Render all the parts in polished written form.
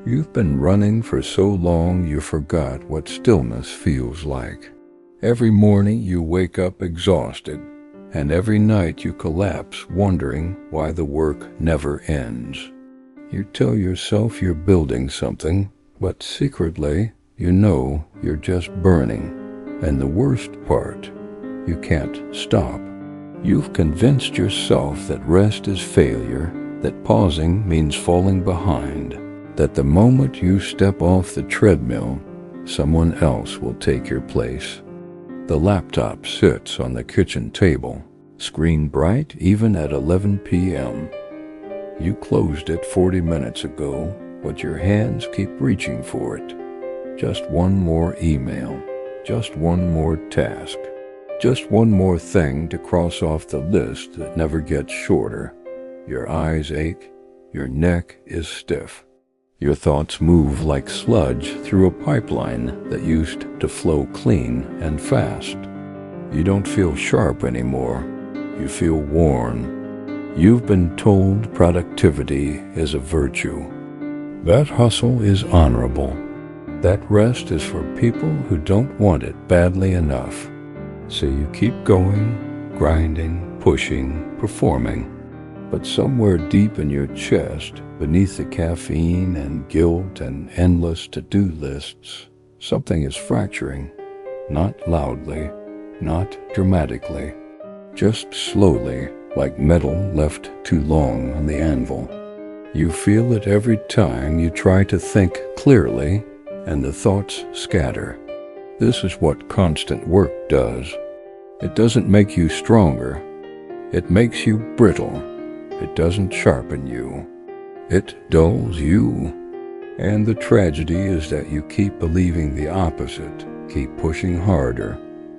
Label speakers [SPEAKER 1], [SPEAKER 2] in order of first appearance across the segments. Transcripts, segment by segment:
[SPEAKER 1] You've been running for so long you forgot what stillness feels like. Every morning you wake up exhausted, and every night you collapse wondering why the work never ends. You tell yourself you're building something, but secretly you know you're just burning. And the worst part, you can't stop. You've convinced yourself that rest is failure, that pausing means falling behind, that the moment you step off the treadmill, someone else will take your place. The laptop sits on the kitchen table, screen bright even at 11 p.m. You closed it 40 minutes ago, but your hands keep reaching for it. Just one more email, just one more task, just one more thing to cross off the list that never gets shorter. Your eyes ache, your neck is stiff. Your thoughts move like sludge through a pipeline that used to flow clean and fast. You don't feel sharp anymore. You feel worn. You've been told productivity is a virtue. That hustle is honorable. That rest is for people who don't want it badly enough. So you keep going, grinding, pushing, performing. But somewhere deep in your chest, beneath the caffeine and guilt and endless to-do lists, something is fracturing. Not loudly, not dramatically, just slowly, like metal left too long on the anvil. You feel it every time you try to think clearly, and the thoughts scatter. This is what constant work does. It doesn't make you stronger. It makes you brittle. It doesn't sharpen you. It dulls you. And the tragedy is that you keep believing the opposite, keep pushing harder,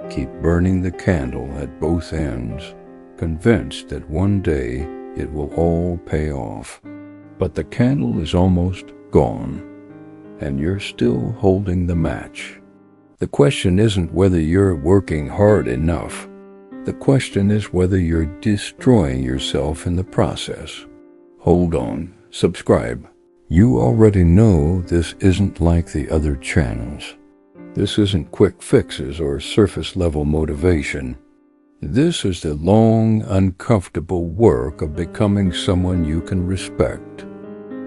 [SPEAKER 1] keep burning the candle at both ends, convinced that one day it will all pay off. But the candle is almost gone, and you're still holding the match. The question isn't whether you're working hard enough. The question is whether you're destroying yourself in the process. Hold on, subscribe. You already know this isn't like the other channels. This isn't quick fixes or surface-level motivation. This is the long, uncomfortable work of becoming someone you can respect.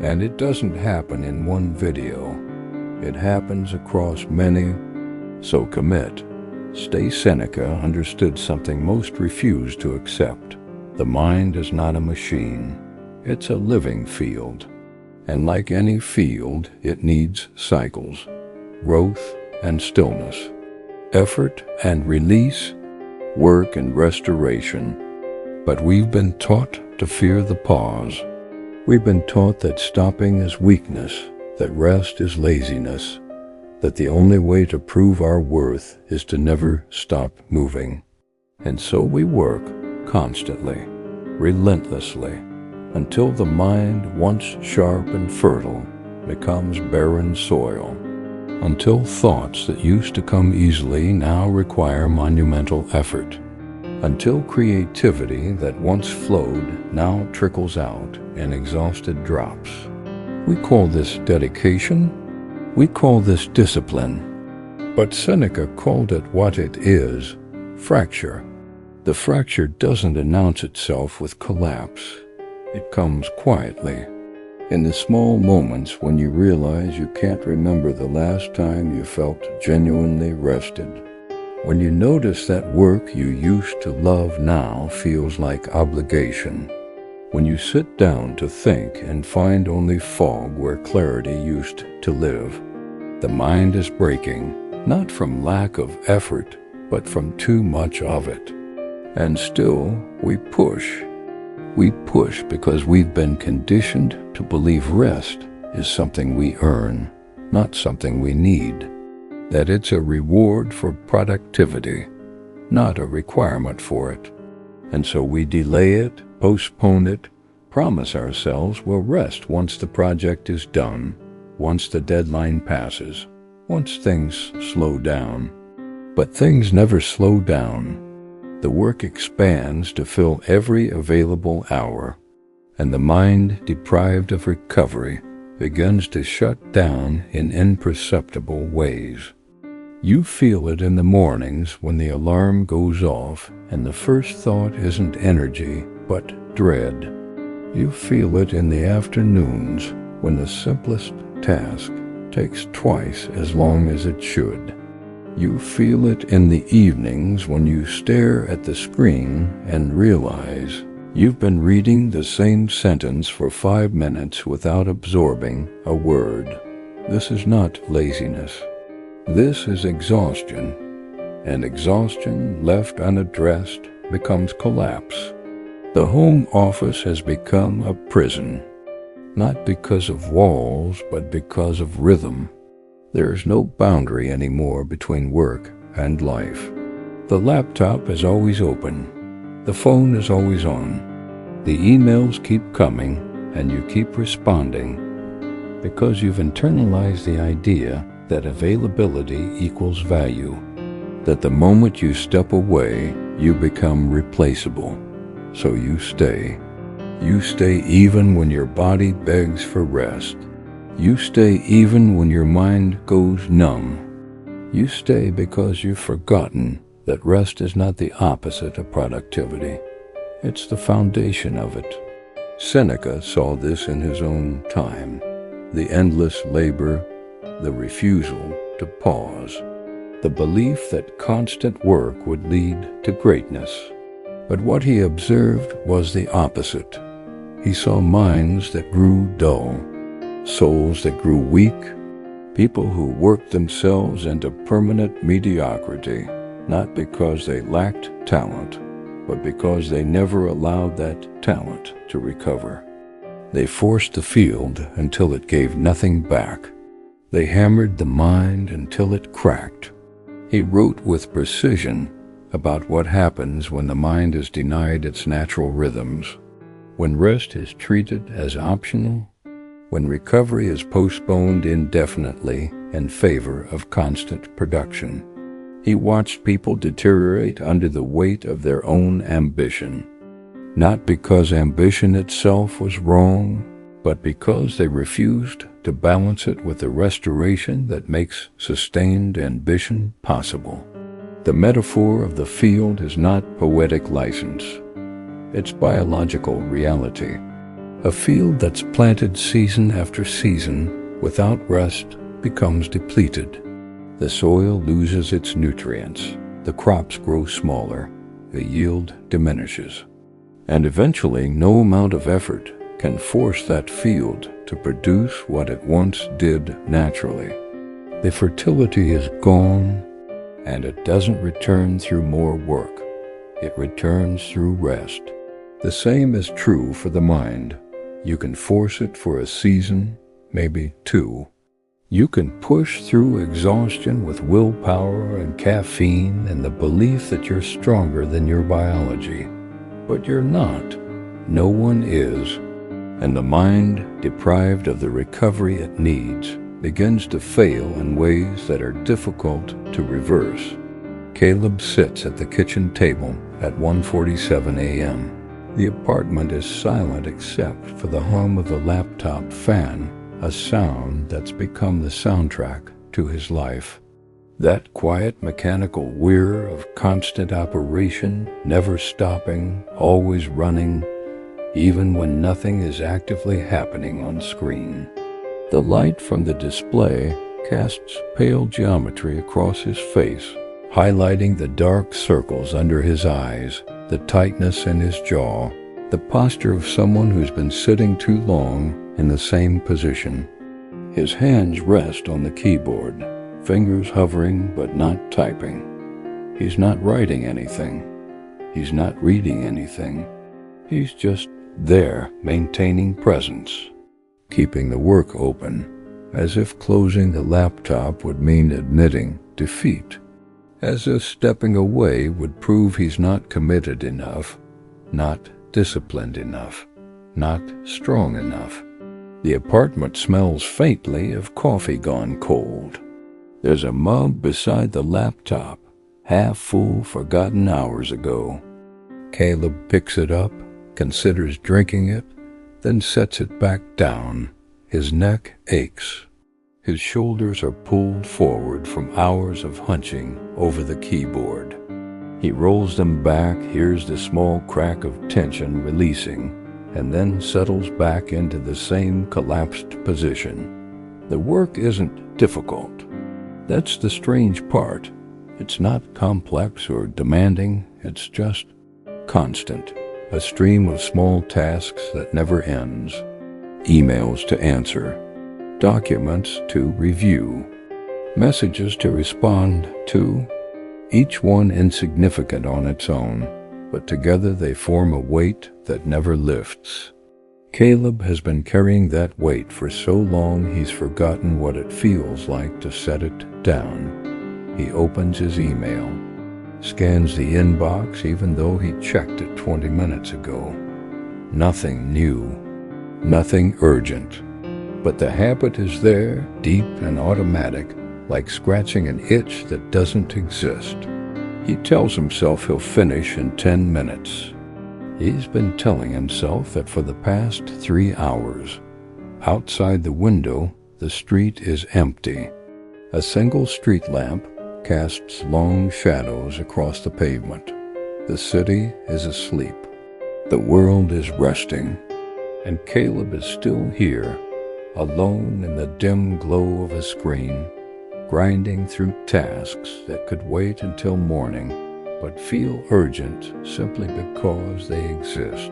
[SPEAKER 1] And it doesn't happen in one video. It happens across many, so commit. Seneca understood something most refuse to accept. The mind is not a machine. It's a living field. And like any field, it needs cycles, growth and stillness, effort and release, work and restoration. But we've been taught to fear the pause. We've been taught that stopping is weakness, that rest is laziness, that the only way to prove our worth is to never stop moving. And so we work constantly, relentlessly, until the mind, once sharp and fertile, becomes barren soil, until thoughts that used to come easily now require monumental effort, until creativity that once flowed now trickles out in exhausted drops. We call this dedication. We call this discipline, but Seneca called it what it is, fracture. The fracture doesn't announce itself with collapse. It comes quietly, in the small moments when you realize you can't remember the last time you felt genuinely rested. When you notice that work you used to love now feels like obligation. When you sit down to think and find only fog where clarity used to live. The mind is breaking, not from lack of effort, but from too much of it. And still, we push. We push because we've been conditioned to believe rest is something we earn, not something we need. That it's a reward for productivity, not a requirement for it. And so we delay it, postpone it, promise ourselves we'll rest once the project is done. Once the deadline passes, once things slow down. But things never slow down. The work expands to fill every available hour, and the mind deprived of recovery begins to shut down in imperceptible ways. You feel it in the mornings when the alarm goes off and the first thought isn't energy but dread. You feel it in the afternoons when the simplest task takes twice as long as it should. You feel it in the evenings when you stare at the screen and realize you've been reading the same sentence for 5 minutes without absorbing a word. This is not laziness. This is exhaustion, and exhaustion left unaddressed becomes collapse. The home office has become a prison, not because of walls, but because of rhythm. There is no boundary anymore between work and life. The laptop is always open. The phone is always on. The emails keep coming, and you keep responding because you've internalized the idea that availability equals value, that the moment you step away, you become replaceable. So you stay. You stay even when your body begs for rest. You stay even when your mind goes numb. You stay because you've forgotten that rest is not the opposite of productivity. It's the foundation of it. Seneca saw this in his own time. The endless labor, the refusal to pause, the belief that constant work would lead to greatness. But what he observed was the opposite. He saw minds that grew dull, souls that grew weak, people who worked themselves into permanent mediocrity, not because they lacked talent, but because they never allowed that talent to recover. They forced the field until it gave nothing back. They hammered the mind until it cracked. He wrote with precision about what happens when the mind is denied its natural rhythms, when rest is treated as optional, when recovery is postponed indefinitely in favor of constant production. He watched people deteriorate under the weight of their own ambition, not because ambition itself was wrong, but because they refused to balance it with the restoration that makes sustained ambition possible. The metaphor of the field is not poetic license. It's biological reality. A field that's planted season after season without rest becomes depleted. The soil loses its nutrients. The crops grow smaller. The yield diminishes. And eventually, no amount of effort can force that field to produce what it once did naturally. The fertility is gone, and it doesn't return through more work. It returns through rest. The same is true for the mind. You can force it for a season, maybe 2. You can push through exhaustion with willpower and caffeine and the belief that you're stronger than your biology. But you're not. No one is. And the mind, deprived of the recovery it needs, begins to fail in ways that are difficult to reverse. Caleb sits at the kitchen table at 1:47 a.m. The apartment is silent except for the hum of the laptop fan, a sound that's become the soundtrack to his life. That quiet mechanical whir of constant operation, never stopping, always running, even when nothing is actively happening on screen. The light from the display casts pale geometry across his face, highlighting the dark circles under his eyes, the tightness in his jaw, the posture of someone who's been sitting too long in the same position. His hands rest on the keyboard, fingers hovering but not typing. He's not writing anything. He's not reading anything. He's just there, maintaining presence, keeping the work open, as if closing the laptop would mean admitting defeat, as if stepping away would prove he's not committed enough, not disciplined enough, not strong enough. The apartment smells faintly of coffee gone cold. There's a mug beside the laptop, half full, forgotten hours ago. Caleb picks it up, considers drinking it, then sets it back down. His neck aches. His shoulders are pulled forward from hours of hunching over the keyboard. He rolls them back, hears the small crack of tension releasing, and then settles back into the same collapsed position. The work isn't difficult. That's the strange part. It's not complex or demanding, it's just constant. A stream of small tasks that never ends. Emails to answer. Documents to review. Messages to respond to. Each one insignificant on its own, but together they form a weight that never lifts. Caleb has been carrying that weight for so long he's forgotten what it feels like to set it down. He opens his email, scans the inbox even though he checked it 20 minutes ago. Nothing new, nothing urgent. But the habit is there, deep and automatic, like scratching an itch that doesn't exist. He tells himself he'll finish in 10 minutes. He's been telling himself that for the past 3 hours. Outside the window, the street is empty. A single street lamp casts long shadows across the pavement. The city is asleep. The world is resting. And Caleb is still here, alone in the dim glow of a screen, grinding through tasks that could wait until morning, but feel urgent simply because they exist.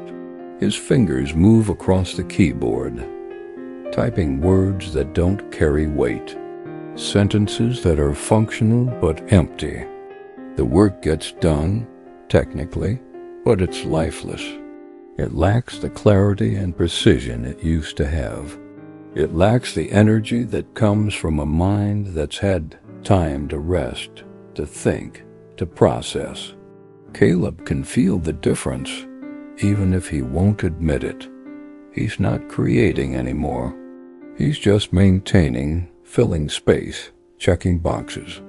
[SPEAKER 1] His fingers move across the keyboard, typing words that don't carry weight, sentences that are functional but empty. The work gets done, technically, but it's lifeless. It lacks the clarity and precision it used to have. It lacks the energy that comes from a mind that's had time to rest, to think, to process. Caleb can feel the difference, even if he won't admit it. He's not creating anymore. He's just maintaining, filling space, checking boxes.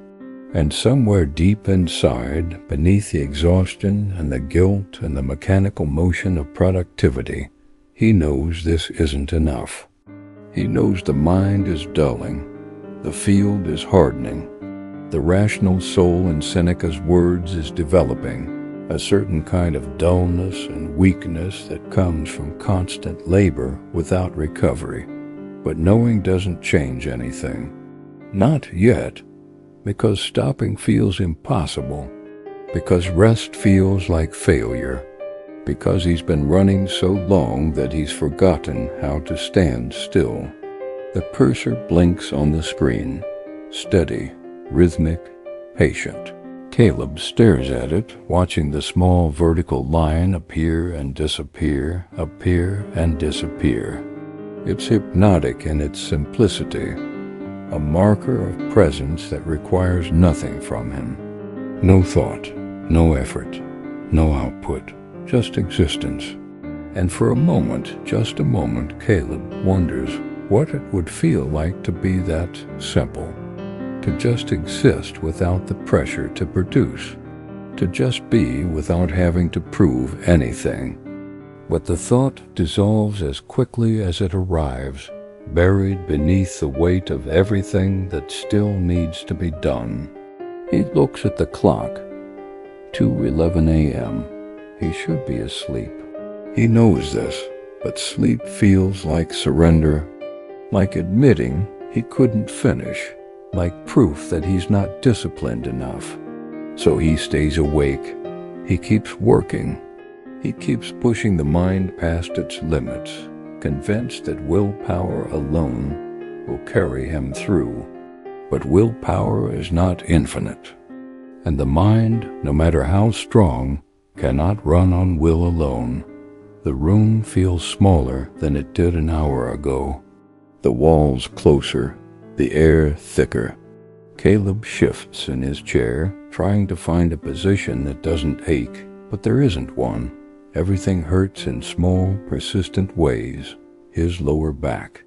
[SPEAKER 1] And somewhere deep inside, beneath the exhaustion and the guilt and the mechanical motion of productivity, he knows this isn't enough. He knows the mind is dulling, the field is hardening, the rational soul in Seneca's words is developing, a certain kind of dullness and weakness that comes from constant labor without recovery. But knowing doesn't change anything. Not yet, because stopping feels impossible, because rest feels like failure, because he's been running so long that he's forgotten how to stand still. The cursor blinks on the screen, steady, rhythmic, patient. Caleb stares at it, watching the small vertical line appear and disappear, appear and disappear. It's hypnotic in its simplicity, a marker of presence that requires nothing from him. No thought, no effort, no output, just existence. And for a moment, just a moment, Caleb wonders what it would feel like to be that simple, to just exist without the pressure to produce, to just be without having to prove anything. But the thought dissolves as quickly as it arrives, buried beneath the weight of everything that still needs to be done. He looks at the clock. 2:11 a.m. He should be asleep. He knows this, but sleep feels like surrender, like admitting he couldn't finish, like proof that he's not disciplined enough. So he stays awake. He keeps working. He keeps pushing the mind past its limits, convinced that willpower alone will carry him through. But willpower is not infinite, and the mind, no matter how strong, cannot run on will alone. The room feels smaller than it did an hour ago, the walls closer, the air thicker. Caleb shifts in his chair, trying to find a position that doesn't ache, but there isn't one. Everything hurts in small, persistent ways. His lower back,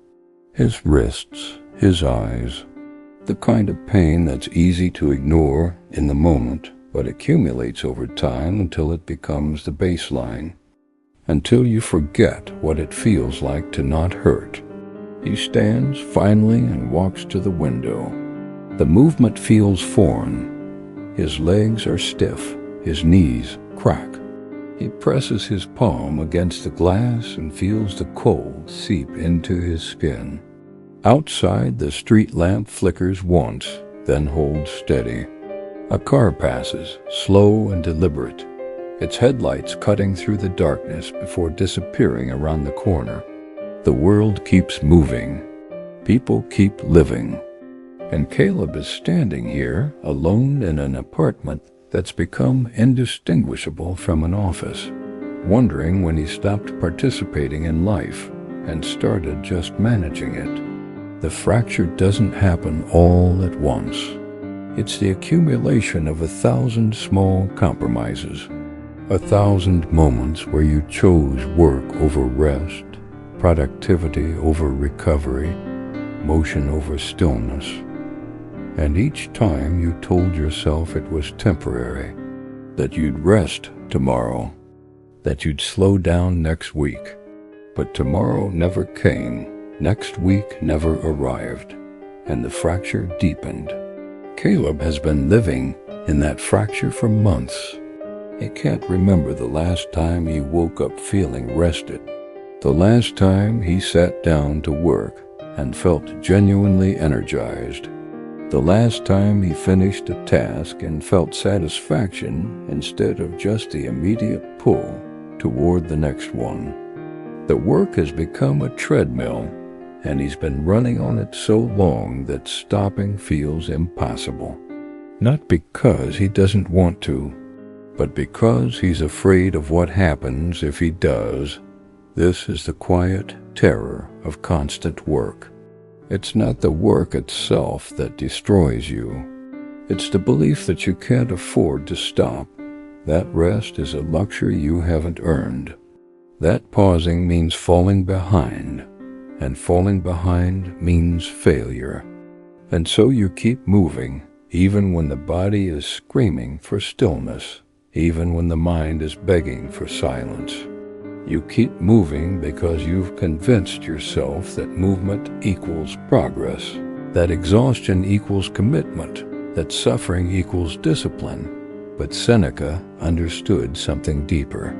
[SPEAKER 1] his wrists, his eyes. The kind of pain that's easy to ignore in the moment, but accumulates over time until it becomes the baseline. Until you forget what it feels like to not hurt. He stands finally and walks to the window. The movement feels foreign. His legs are stiff, his knees crack. He presses his palm against the glass and feels the cold seep into his skin. Outside, the street lamp flickers once, then holds steady. A car passes, slow and deliberate, its headlights cutting through the darkness before disappearing around the corner. The world keeps moving. People keep living. And Caleb is standing here, alone in an apartment that's become indistinguishable from an office, wondering when he stopped participating in life and started just managing it. The fracture doesn't happen all at once. It's the accumulation of 1,000 small compromises, 1,000 moments where you chose work over rest, productivity over recovery, motion over stillness. And each time you told yourself it was temporary, that you'd rest tomorrow, that you'd slow down next week. But tomorrow never came, next week never arrived, and the fracture deepened. Caleb has been living in that fracture for months. He can't remember the last time he woke up feeling rested, the last time he sat down to work and felt genuinely energized, the last time he finished a task and felt satisfaction instead of just the immediate pull toward the next one. The work has become a treadmill, and he's been running on it so long that stopping feels impossible. Not because he doesn't want to, but because he's afraid of what happens if he does. This is the quiet terror of constant work. It's not the work itself that destroys you. It's the belief that you can't afford to stop. That rest is a luxury you haven't earned. That pausing means falling behind, and falling behind means failure. And so you keep moving, even when the body is screaming for stillness, even when the mind is begging for silence. You keep moving because you've convinced yourself that movement equals progress, that exhaustion equals commitment, that suffering equals discipline. But Seneca understood something deeper.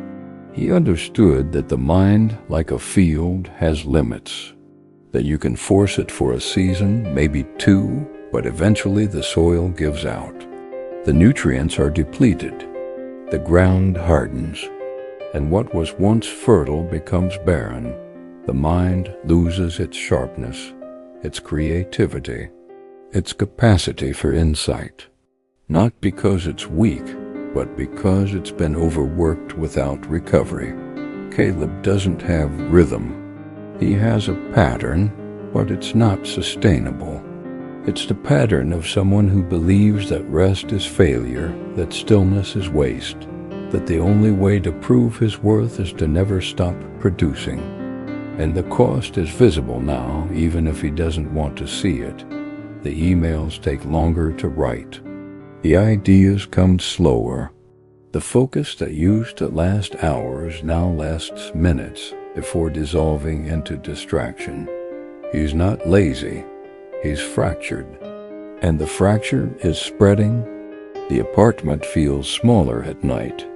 [SPEAKER 1] He understood that the mind, like a field, has limits, that you can force it for a season, maybe two, but eventually the soil gives out. The nutrients are depleted. The ground hardens. And what was once fertile becomes barren. The mind loses its sharpness, its creativity, its capacity for insight. Not because it's weak, but because it's been overworked without recovery. Caleb doesn't have rhythm. He has a pattern, but it's not sustainable. It's the pattern of someone who believes that rest is failure, that stillness is waste, that the only way to prove his worth is to never stop producing. And the cost is visible now, even if he doesn't want to see it. The emails take longer to write. The ideas come slower. The focus that used to last hours now lasts minutes before dissolving into distraction. He's not lazy. He's fractured. And the fracture is spreading. The apartment feels smaller at night.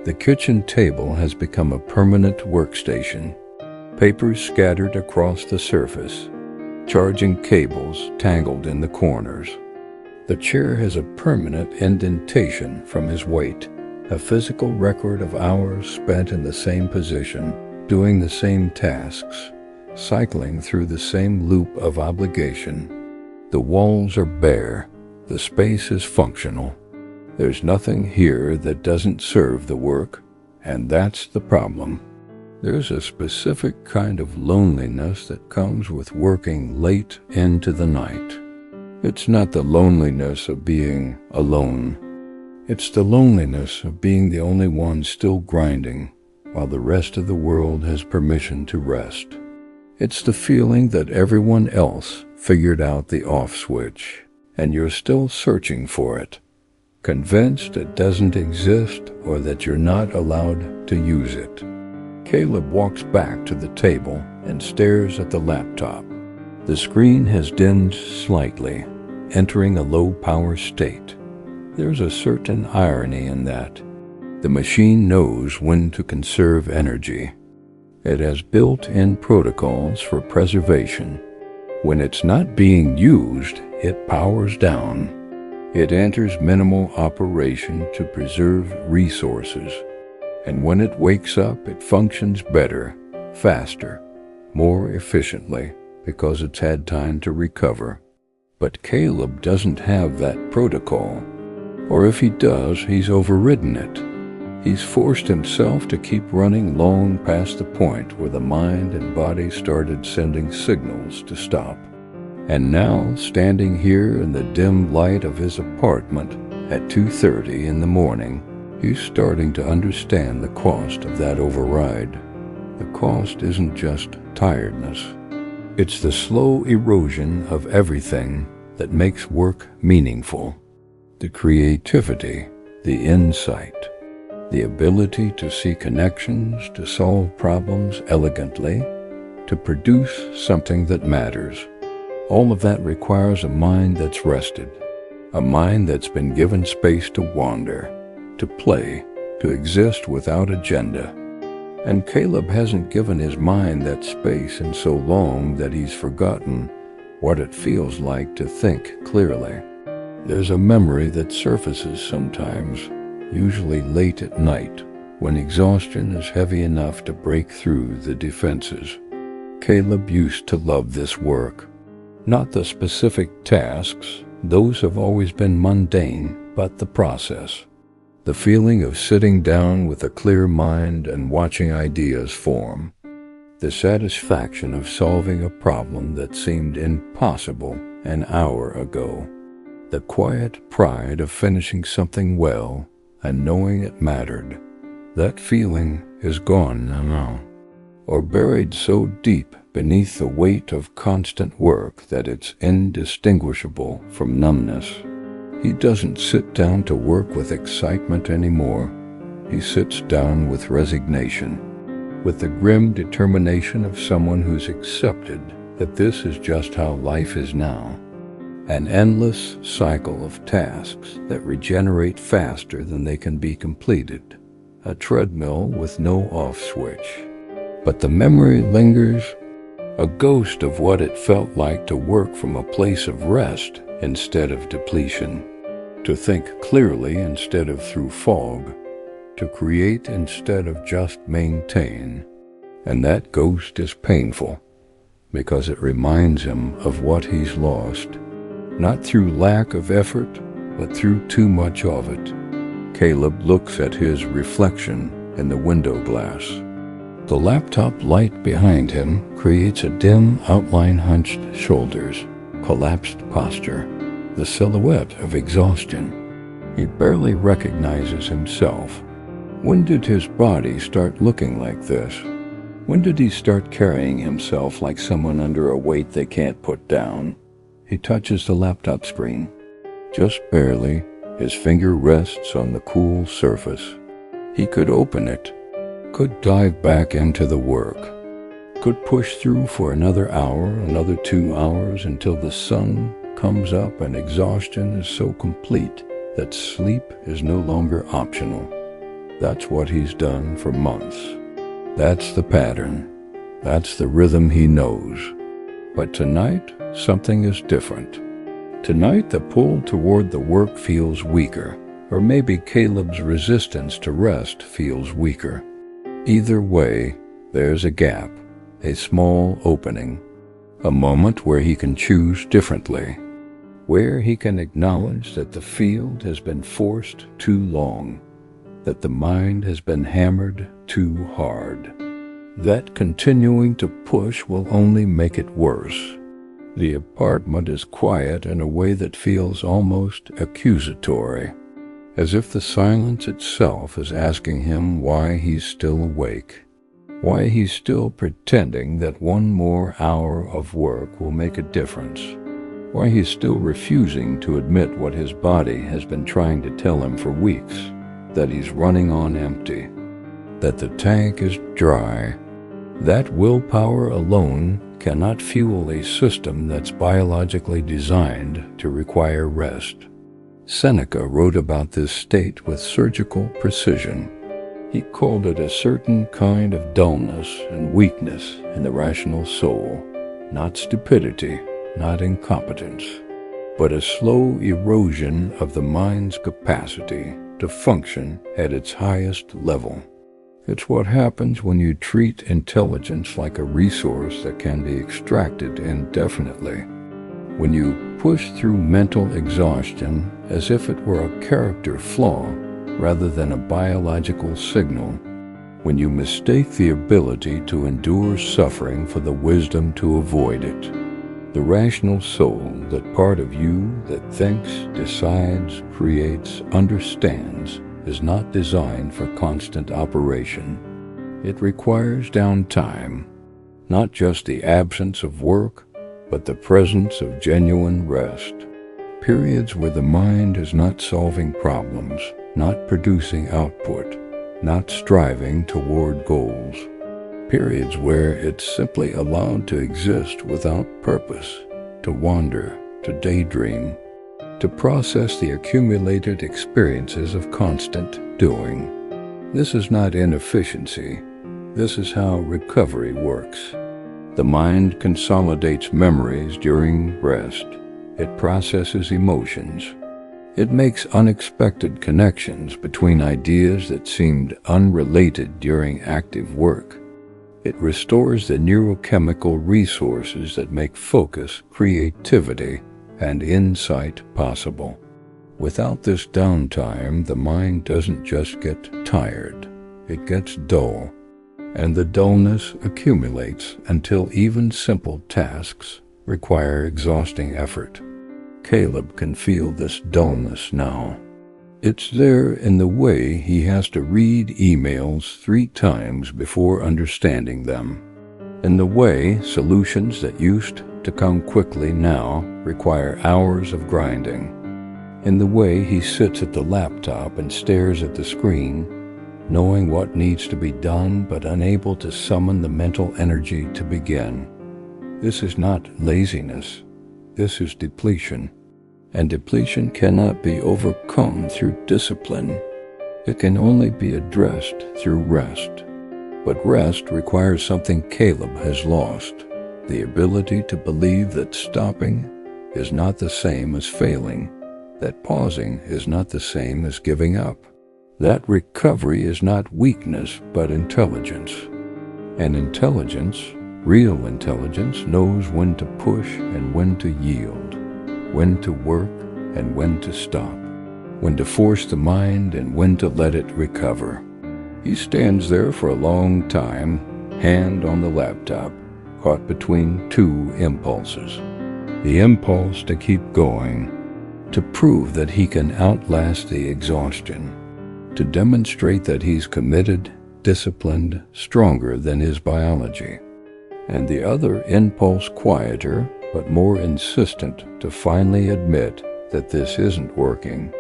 [SPEAKER 1] The kitchen table has become a permanent workstation. Papers scattered across the surface. Charging cables tangled in the corners. The chair has a permanent indentation from his weight, a physical record of hours spent in the same position, doing the same tasks, cycling through the same loop of obligation. The walls are bare. The space is functional. There's nothing here that doesn't serve the work, and that's the problem. There's a specific kind of loneliness that comes with working late into the night. It's not the loneliness of being alone. It's the loneliness of being the only one still grinding while the rest of the world has permission to rest. It's the feeling that everyone else figured out the off switch, and you're still searching for it. Convinced it doesn't exist or that you're not allowed to use it. Caleb walks back to the table and stares at the laptop. The screen has dimmed slightly, entering a low-power state. There's a certain irony in that. The machine knows when to conserve energy. It has built-in protocols for preservation. When it's not being used, it powers down. It enters minimal operation to preserve resources. And when it wakes up, it functions better, faster, more efficiently, because it's had time to recover. But Caleb doesn't have that protocol. Or if he does, he's overridden it. He's forced himself to keep running long past the point where the mind and body started sending signals to stop. And now, standing here in the dim light of his apartment at 2:30 in the morning, he's starting to understand the cost of that override. The cost isn't just tiredness. It's the slow erosion of everything that makes work meaningful. The creativity, the insight, the ability to see connections, to solve problems elegantly, to produce something that matters. All of that requires a mind that's rested, a mind that's been given space to wander, to play, to exist without agenda. And Caleb hasn't given his mind that space in so long that he's forgotten what it feels like to think clearly. There's a memory that surfaces sometimes, usually late at night, when exhaustion is heavy enough to break through the defenses. Caleb used to love this work. Not the specific tasks, those have always been mundane, but the process. The feeling of sitting down with a clear mind and watching ideas form. The satisfaction of solving a problem that seemed impossible an hour ago. The quiet pride of finishing something well and knowing it mattered. That feeling is gone now, or buried so deep beneath the weight of constant work that it's indistinguishable from numbness. He doesn't sit down to work with excitement anymore. He sits down with resignation, with the grim determination of someone who's accepted that this is just how life is now. An endless cycle of tasks that regenerate faster than they can be completed. A treadmill with no off switch. But the memory lingers, a ghost of what it felt like to work from a place of rest instead of depletion, to think clearly instead of through fog, to create instead of just maintain. And that ghost is painful, because it reminds him of what he's lost, not through lack of effort, but through too much of it. Caleb looks at his reflection in the window glass. The laptop light behind him creates a dim outline, hunched shoulders, collapsed posture, the silhouette of exhaustion. He barely recognizes himself. When did his body start looking like this? When did he start carrying himself like someone under a weight they can't put down? He touches the laptop screen. Just barely, his finger rests on the cool surface. He could open it, could dive back into the work, could push through for another hour, another 2 hours, until the sun comes up and exhaustion is so complete that sleep is no longer optional. That's what he's done for months. That's the pattern. That's the rhythm he knows. But tonight, something is different. Tonight, the pull toward the work feels weaker, or maybe Caleb's resistance to rest feels weaker. Either way, there's a gap, a small opening, a moment where he can choose differently, where he can acknowledge that the field has been forced too long, that the mind has been hammered too hard, that continuing to push will only make it worse. The apartment is quiet in a way that feels almost accusatory, as if the silence itself is asking him why he's still awake, why he's still pretending that one more hour of work will make a difference, why he's still refusing to admit what his body has been trying to tell him for weeks, that he's running on empty, that the tank is dry. That willpower alone cannot fuel a system that's biologically designed to require rest. Seneca wrote about this state with surgical precision. He called it a certain kind of dullness and weakness in the rational soul, not stupidity, not incompetence, but a slow erosion of the mind's capacity to function at its highest level. It's what happens when you treat intelligence like a resource that can be extracted indefinitely. When you push through mental exhaustion as if it were a character flaw rather than a biological signal. When you mistake the ability to endure suffering for the wisdom to avoid it. The rational soul, that part of you that thinks, decides, creates, understands, is not designed for constant operation. It requires downtime, not just the absence of work, but the presence of genuine rest. Periods where the mind is not solving problems, not producing output, not striving toward goals. Periods where it's simply allowed to exist without purpose, to wander, to daydream, to process the accumulated experiences of constant doing. This is not inefficiency. This is how recovery works. The mind consolidates memories during rest. It processes emotions. It makes unexpected connections between ideas that seemed unrelated during active work. It restores the neurochemical resources that make focus, creativity, and insight possible. Without this downtime, the mind doesn't just get tired, it gets dull, and the dullness accumulates until even simple tasks require exhausting effort. Caleb can feel this dullness now. It's there in the way he has to read emails 3 times before understanding them. In the way solutions that used to come quickly now require hours of grinding. In the way he sits at the laptop and stares at the screen, knowing what needs to be done but unable to summon the mental energy to begin. This is not laziness. This is depletion. And depletion cannot be overcome through discipline. It can only be addressed through rest. But rest requires something Caleb has lost, the ability to believe that stopping is not the same as failing, that pausing is not the same as giving up, that recovery is not weakness but intelligence. And intelligence, real intelligence, knows when to push and when to yield, when to work and when to stop, when to force the mind and when to let it recover. He stands there for a long time, hand on the laptop, caught between 2 impulses. The impulse to keep going, to prove that he can outlast the exhaustion, to demonstrate that he's committed, disciplined, stronger than his biology. And the other impulse, quieter, but more insistent, to finally admit that this isn't working,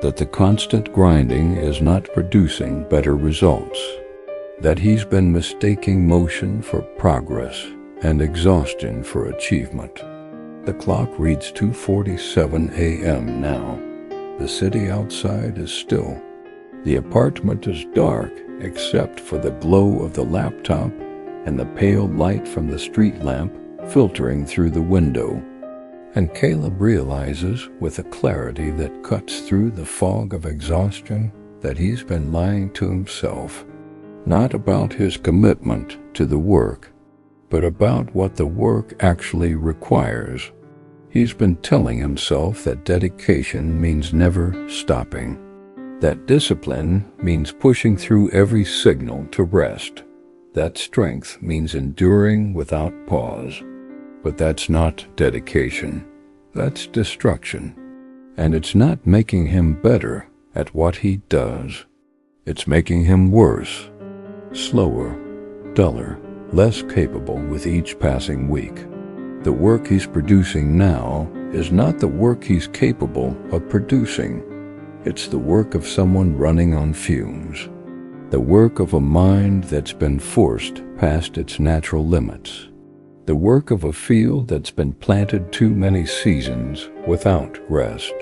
[SPEAKER 1] that the constant grinding is not producing better results, that he's been mistaking motion for progress and exhaustion for achievement. The clock reads 2:47 a.m. now. The city outside is still. The apartment is dark except for the glow of the laptop and the pale light from the street lamp filtering through the window. And Caleb realizes with a clarity that cuts through the fog of exhaustion that he's been lying to himself, not about his commitment to the work, but about what the work actually requires. He's been telling himself that dedication means never stopping, that discipline means pushing through every signal to rest, that strength means enduring without pause. But that's not dedication. That's destruction. And it's not making him better at what he does. It's making him worse, slower, duller, less capable with each passing week. The work he's producing now is not the work he's capable of producing. It's the work of someone running on fumes. The work of a mind that's been forced past its natural limits. the work of a field that's been planted too many seasons without rest.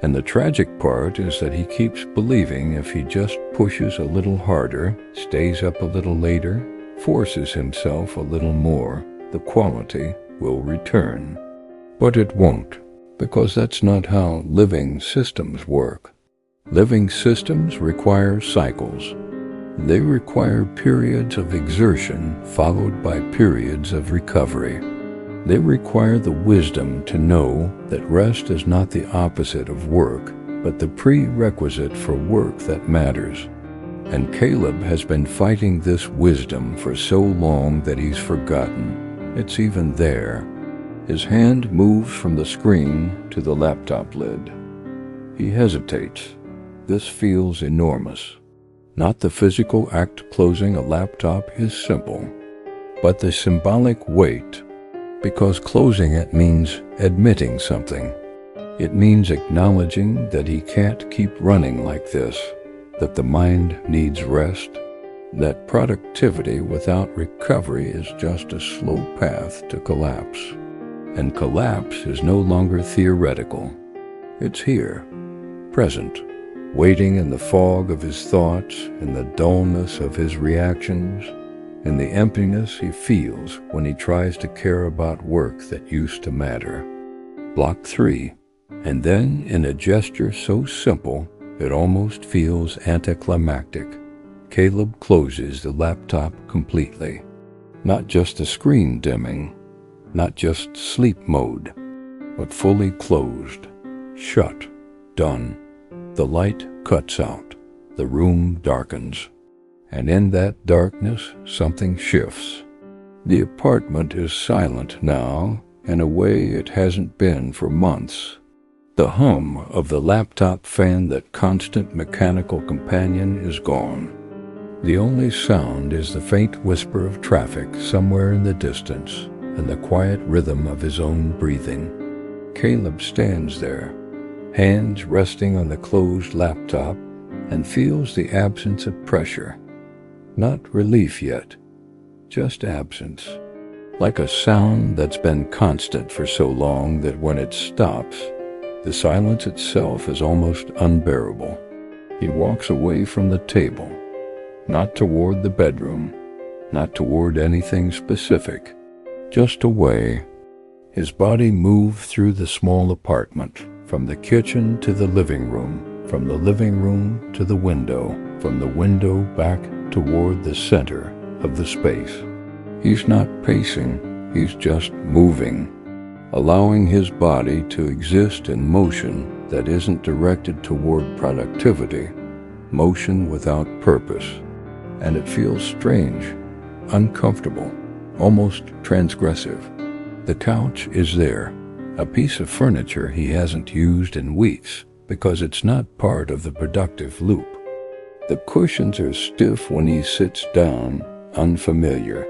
[SPEAKER 1] And the tragic part is that he keeps believing if he just pushes a little harder, stays up a little later, forces himself a little more, the quality will return. But it won't, because that's not how living systems work. Living systems require cycles. They require periods of exertion followed by periods of recovery. They require the wisdom to know that rest is not the opposite of work, but the prerequisite for work that matters. And Caleb has been fighting this wisdom for so long that he's forgotten it's even there. His hand moves from the screen to the laptop lid. He hesitates. This feels enormous. Not the physical act closing a laptop is simple, but the symbolic weight, because closing it means admitting something. It means acknowledging that he can't keep running like this, that the mind needs rest, that productivity without recovery is just a slow path to collapse. And collapse is no longer theoretical. It's here, present, waiting in the fog of his thoughts, in the dullness of his reactions, in the emptiness he feels when he tries to care about work that used to matter. Block 3. And then, in a gesture so simple, it almost feels anticlimactic, Caleb closes the laptop completely. Not just the screen dimming, not just sleep mode, but fully closed, shut, done. The light cuts out, the room darkens, and in that darkness something shifts. The apartment is silent now in a way it hasn't been for months. The hum of the laptop fan, that constant mechanical companion, is gone. The only sound is the faint whisper of traffic somewhere in the distance and the quiet rhythm of his own breathing. Caleb stands there, hands resting on the closed laptop, and feels the absence of pressure. Not relief yet, just absence. Like a sound that's been constant for so long that when it stops, the silence itself is almost unbearable. He walks away from the table, not toward the bedroom, not toward anything specific, just away. His body moves through the small apartment, from the kitchen to the living room, from the living room to the window, from the window back toward the center of the space. He's not pacing, he's just moving, allowing his body to exist in motion that isn't directed toward productivity, motion without purpose. And it feels strange, uncomfortable, almost transgressive. The couch is there, a piece of furniture he hasn't used in weeks because it's not part of the productive loop. The cushions are stiff when he sits down, unfamiliar.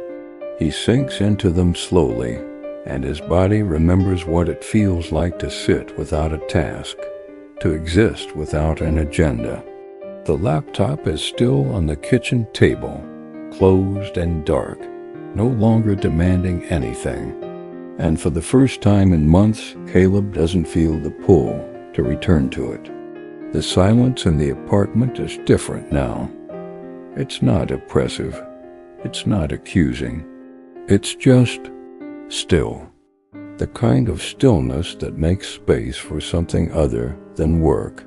[SPEAKER 1] He sinks into them slowly, and his body remembers what it feels like to sit without a task, to exist without an agenda. The laptop is still on the kitchen table, closed and dark, no longer demanding anything. And for the first time in months, Caleb doesn't feel the pull to return to it. The silence in the apartment is different now. It's not oppressive. It's not accusing. It's just still. The kind of stillness that makes space for something other than work,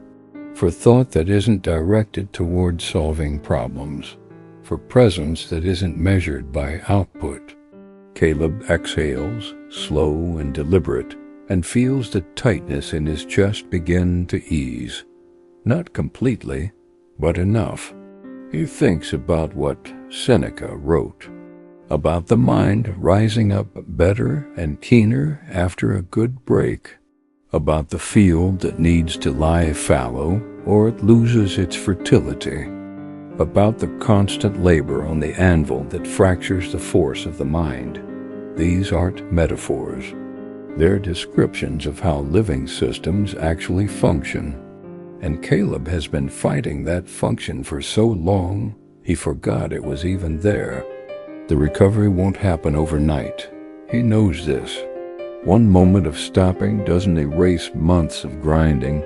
[SPEAKER 1] for thought that isn't directed toward solving problems, for presence that isn't measured by output. Caleb exhales, slow and deliberate, and feels the tightness in his chest begin to ease. Not completely, but enough. He thinks about what Seneca wrote, about the mind rising up better and keener after a good break, about the field that needs to lie fallow or it loses its fertility, about the constant labor on the anvil that fractures the force of the mind. These aren't metaphors. They're descriptions of how living systems actually function. And Caleb has been fighting that function for so long, he forgot it was even there. The recovery won't happen overnight. He knows this. One moment of stopping doesn't erase months of grinding,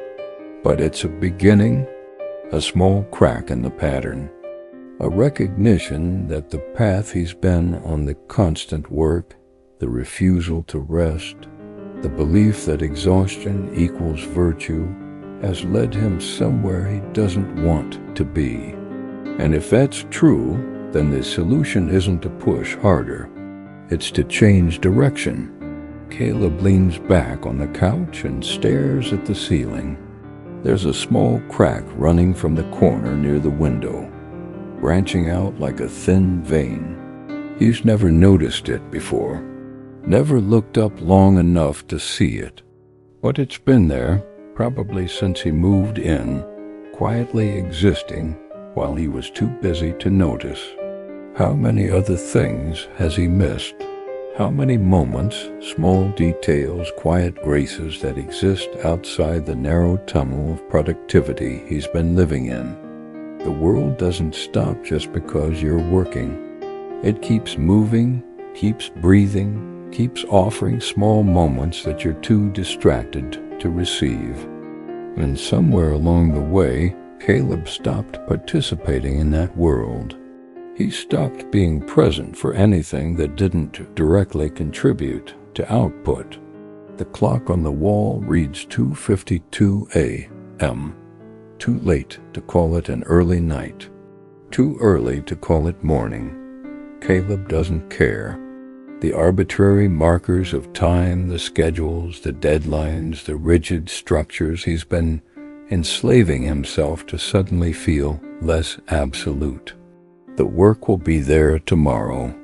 [SPEAKER 1] but it's a beginning, a small crack in the pattern, a recognition that the path he's been on, the constant work, the refusal to rest, the belief that exhaustion equals virtue, has led him somewhere he doesn't want to be. And if that's true, then the solution isn't to push harder. It's to change direction. Caleb leans back on the couch and stares at the ceiling. There's a small crack running from the corner near the window, branching out like a thin vein. He's never noticed it before, never looked up long enough to see it. But it's been there, probably since he moved in, quietly existing while he was too busy to notice. How many other things has he missed? How many moments, small details, quiet graces that exist outside the narrow tunnel of productivity he's been living in? The world doesn't stop just because you're working. It keeps moving, keeps breathing, keeps offering small moments that you're too distracted to receive. And somewhere along the way, Caleb stopped participating in that world. He stopped being present for anything that didn't directly contribute to output. The clock on the wall reads 2:52 a.m. Too late to call it an early night. Too early to call it morning. Caleb doesn't care. The arbitrary markers of time, the schedules, the deadlines, the rigid structures he's been enslaving himself to suddenly feel less absolute. The work will be there tomorrow.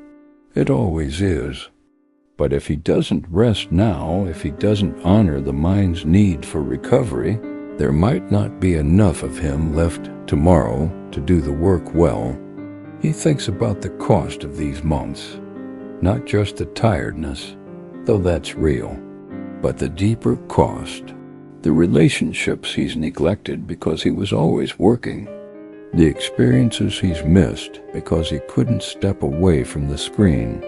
[SPEAKER 1] It always is. But if he doesn't rest now, if he doesn't honor the mind's need for recovery, there might not be enough of him left tomorrow to do the work well. He thinks about the cost of these months, not just the tiredness, though that's real, but the deeper cost, the relationships he's neglected because he was always working, the experiences he's missed because he couldn't step away from the screen,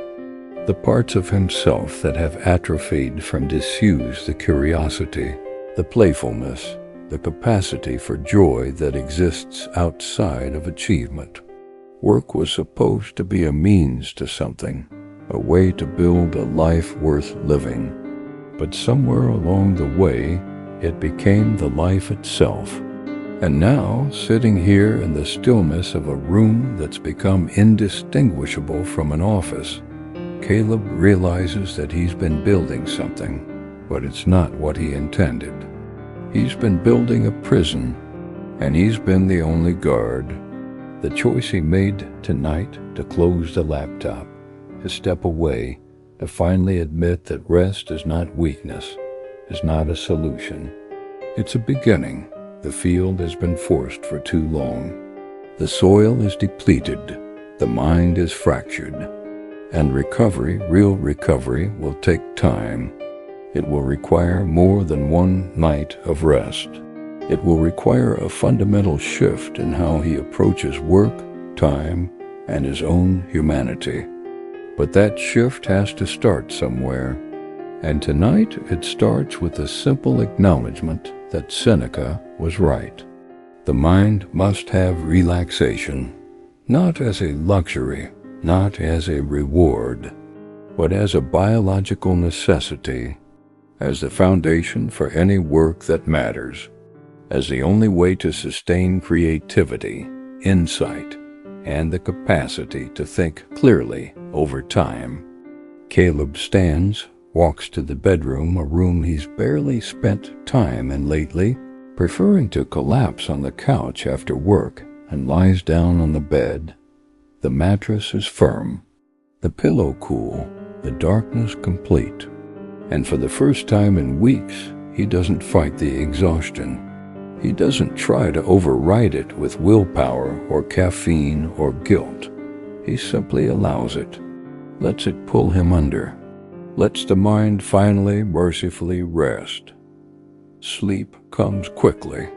[SPEAKER 1] the parts of himself that have atrophied from disuse, the curiosity, the playfulness, the capacity for joy that exists outside of achievement. Work was supposed to be a means to something, a way to build a life worth living. But somewhere along the way, it became the life itself. And now, sitting here in the stillness of a room that's become indistinguishable from an office, Caleb realizes that he's been building something, but it's not what he intended. He's been building a prison, and he's been the only guard. The choice he made tonight to close the laptop, to step away, to finally admit that rest is not weakness, is not a solution. It's a beginning. The field has been forced for too long. The soil is depleted. The mind is fractured. And recovery, real recovery, will take time. It will require more than one night of rest. It will require a fundamental shift in how he approaches work, time, and his own humanity. But that shift has to start somewhere. And tonight it starts with the simple acknowledgement that Seneca was right. The mind must have relaxation, not as a luxury, not as a reward, but as a biological necessity, as the foundation for any work that matters, as the only way to sustain creativity, insight, and the capacity to think clearly over time. Caleb stands, walks to the bedroom, a room he's barely spent time in lately, preferring to collapse on the couch after work, and lies down on the bed. The mattress is firm, the pillow cool, the darkness complete. And for the first time in weeks, he doesn't fight the exhaustion. He doesn't try to override it with willpower or caffeine or guilt. He simply allows it, lets it pull him under, lets the mind finally, mercifully rest. Sleep comes quickly,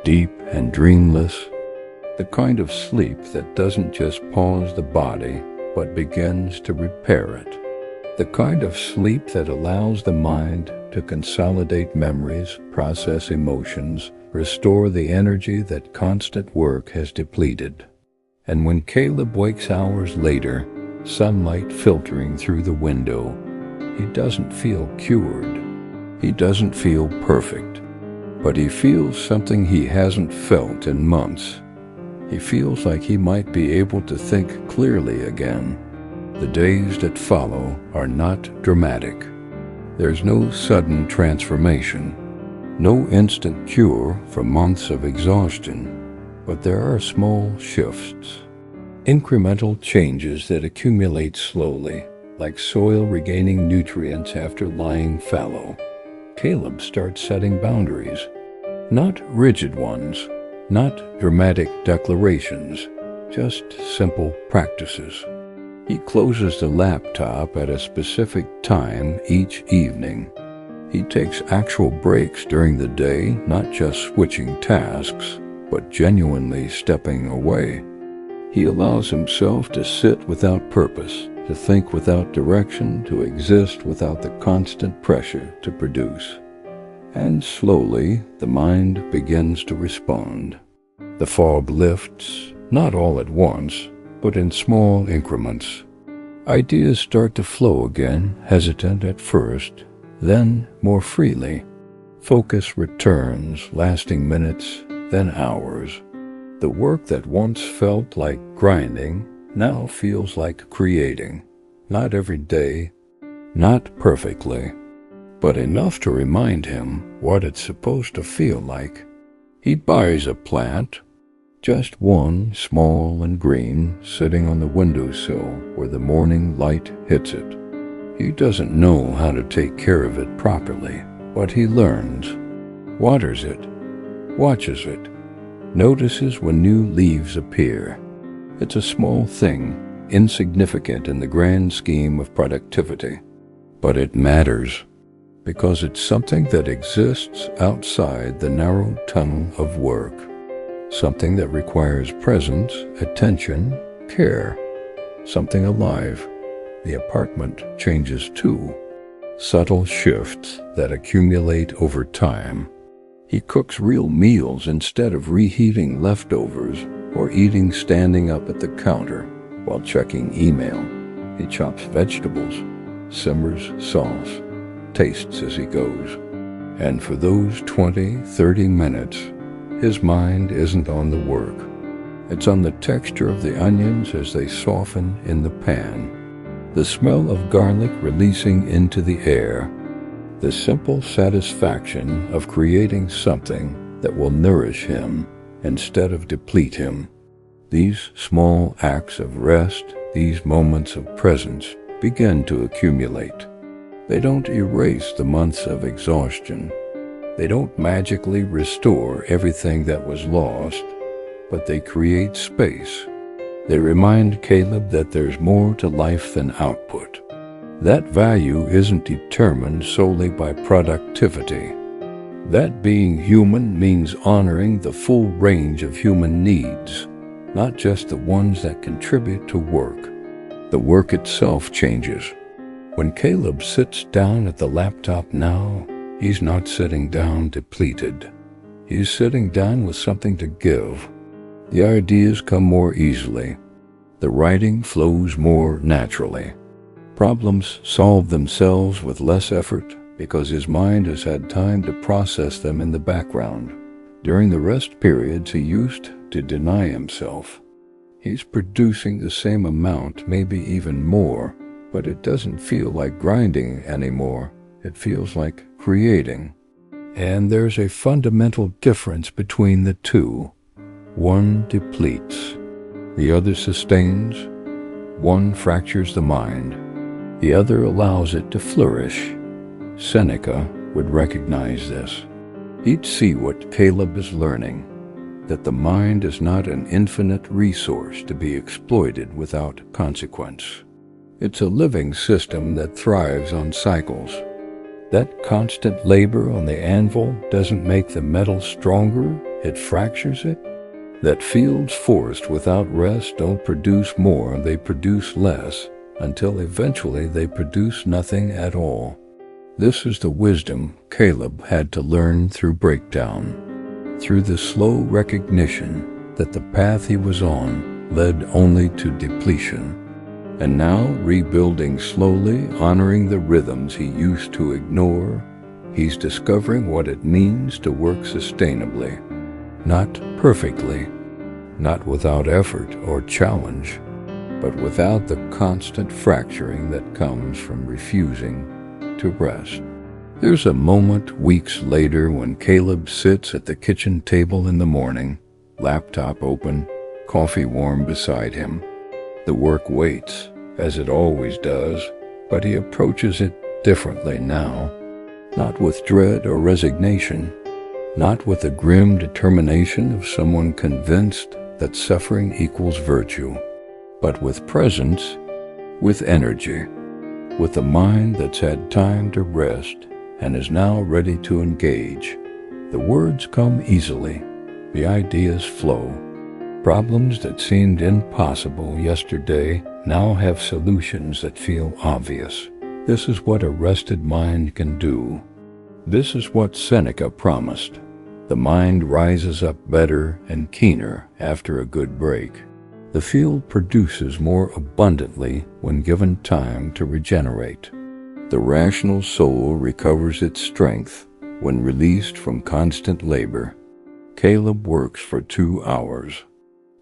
[SPEAKER 1] deep and dreamless, the kind of sleep that doesn't just pause the body, but begins to repair it. the kind of sleep that allows the mind to consolidate memories, process emotions, restore the energy that constant work has depleted. And when Caleb wakes hours later, sunlight filtering through the window, he doesn't feel cured. He doesn't feel perfect, but he feels something he hasn't felt in months. He feels like he might be able to think clearly again. The days that follow are not dramatic. There's no sudden transformation, no instant cure for months of exhaustion, but there are small shifts, incremental changes that accumulate slowly, like soil regaining nutrients after lying fallow. Caleb starts setting boundaries, not rigid ones, not dramatic declarations, just simple practices. He closes the laptop at a specific time each evening. He takes actual breaks during the day, not just switching tasks, but genuinely stepping away. He allows himself to sit without purpose, to think without direction, to exist without the constant pressure to produce. And slowly, the mind begins to respond. The fog lifts, not all at once, but in small increments. Ideas start to flow again, hesitant at first, then more freely. Focus returns, lasting minutes, then hours. The work that once felt like grinding now feels like creating. Not every day, not perfectly, but enough to remind him what it's supposed to feel like. He buys a plant, just one, small and green, sitting on the windowsill where the morning light hits it. He doesn't know how to take care of it properly, but he learns, waters it, watches it, notices when new leaves appear. It's a small thing, insignificant in the grand scheme of productivity, but it matters because it's something that exists outside the narrow tunnel of work. Something that requires presence, attention, care, something alive. The apartment changes too. Subtle shifts that accumulate over time. He cooks real meals instead of reheating leftovers or eating standing up at the counter while checking email. He chops vegetables, simmers sauce, tastes as he goes. And for those 20-30 minutes, his mind isn't on the work. It's on the texture of the onions as they soften in the pan, the smell of garlic releasing into the air, the simple satisfaction of creating something that will nourish him instead of deplete him. These small acts of rest, these moments of presence, begin to accumulate. They don't erase the months of exhaustion. They don't magically restore everything that was lost, but they create space. They remind Caleb that there's more to life than output. That value isn't determined solely by productivity. That being human means honoring the full range of human needs, not just the ones that contribute to work. The work itself changes. When Caleb sits down at the laptop now, he's not sitting down depleted. He's sitting down with something to give. The ideas come more easily. The writing flows more naturally. Problems solve themselves with less effort because his mind has had time to process them in the background. During the rest periods he used to deny himself. He's producing the same amount, maybe even more, but it doesn't feel like grinding anymore. It feels like creating. And there's a fundamental difference between the two. One depletes. The other sustains. One fractures the mind. The other allows it to flourish. Seneca would recognize this. He'd see what Caleb is learning, that the mind is not an infinite resource to be exploited without consequence. It's a living system that thrives on cycles. That constant labor on the anvil doesn't make the metal stronger, it fractures it. That fields forced without rest don't produce more, they produce less. until eventually they produce nothing at all. This is the wisdom Caleb had to learn through breakdown, through the slow recognition that the path he was on led only to depletion. And now, rebuilding slowly, honoring the rhythms he used to ignore, he's discovering what it means to work sustainably. Not perfectly, not without effort or challenge, but without the constant fracturing that comes from refusing to rest. There's a moment weeks later when Caleb sits at the kitchen table in the morning, laptop open, coffee warm beside him. The work waits, as it always does, but he approaches it differently now, not with dread or resignation, not with the grim determination of someone convinced that suffering equals virtue, but with presence, with energy, with a mind that's had time to rest and is now ready to engage. The words come easily, the ideas flow. Problems that seemed impossible yesterday now have solutions that feel obvious. This is what a rested mind can do. This is what Seneca promised. The mind rises up better and keener after a good break. The field produces more abundantly when given time to regenerate. The rational soul recovers its strength when released from constant labor. Caleb works for 2 hours.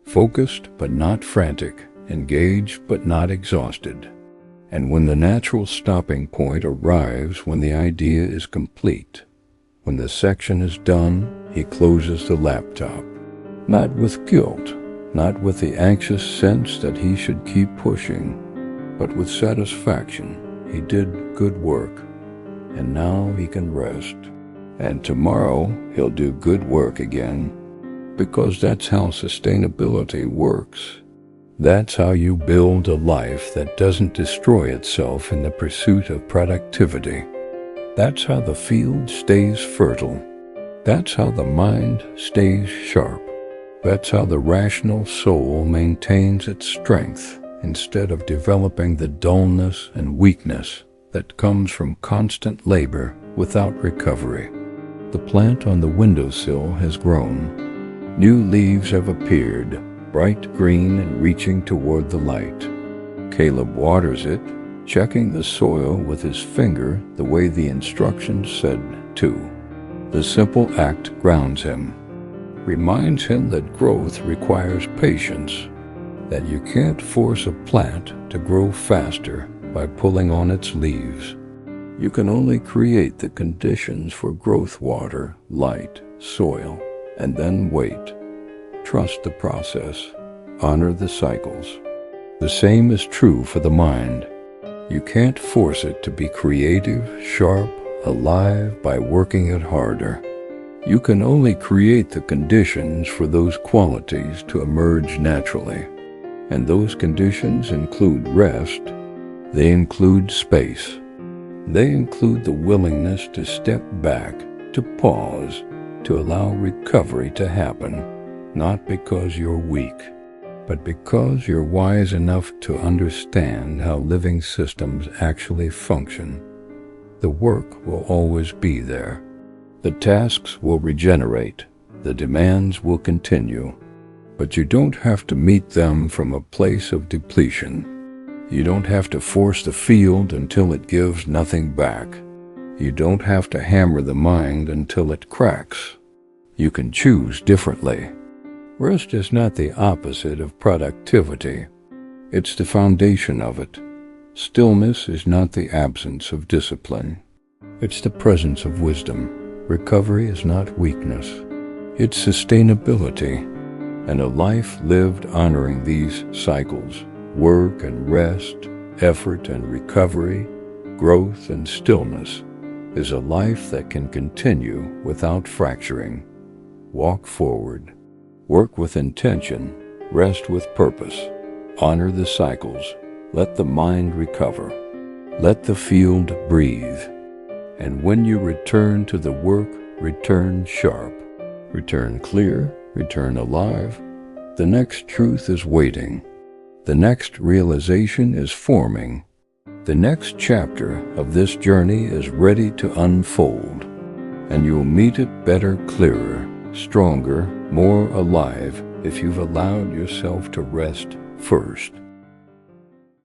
[SPEAKER 1] Focused but not frantic, engaged but not exhausted. And when the natural stopping point arrives, when the idea is complete, when the section is done, he closes the laptop. Not with guilt, not with the anxious sense that he should keep pushing, but with satisfaction. He did good work, and now he can rest. And tomorrow he'll do good work again. Because that's how sustainability works. That's how you build a life that doesn't destroy itself in the pursuit of productivity. That's how the field stays fertile. That's how the mind stays sharp. That's how the rational soul maintains its strength instead of developing the dullness and weakness that comes from constant labor without recovery. The plant on the windowsill has grown. New leaves have appeared, bright green and reaching toward the light. Caleb waters it, checking the soil with his finger the way the instructions said to. The simple act grounds him, reminds him that growth requires patience, that you can't force a plant to grow faster by pulling on its leaves. You can only create the conditions for growth: water, light, soil, and then wait. Trust the process. Honor the cycles. The same is true for the mind. You can't force it to be creative, sharp, alive by working it harder. You can only create the conditions for those qualities to emerge naturally. And those conditions include rest. They include space. They include the willingness to step back, to pause, to allow recovery to happen, not because you're weak, but because you're wise enough to understand how living systems actually function. The work will always be there. The tasks will regenerate. The demands will continue. But you don't have to meet them from a place of depletion. You don't have to force the field until it gives nothing back. You don't have to hammer the mind until it cracks. You can choose differently. Rest is not the opposite of productivity. It's the foundation of it. Stillness is not the absence of discipline. It's the presence of wisdom. Recovery is not weakness. It's sustainability. And a life lived honoring these cycles, work and rest, effort and recovery, growth and stillness, is a life that can continue without fracturing. Walk forward. Work with intention. Rest with purpose. Honor the cycles. Let the mind recover. Let the field breathe. And when you return to the work, return sharp. Return clear. Return alive. The next truth is waiting. The next realization is forming. The next chapter of this journey is ready to unfold, and you'll meet it better, clearer, stronger, more alive if you've allowed yourself to rest first.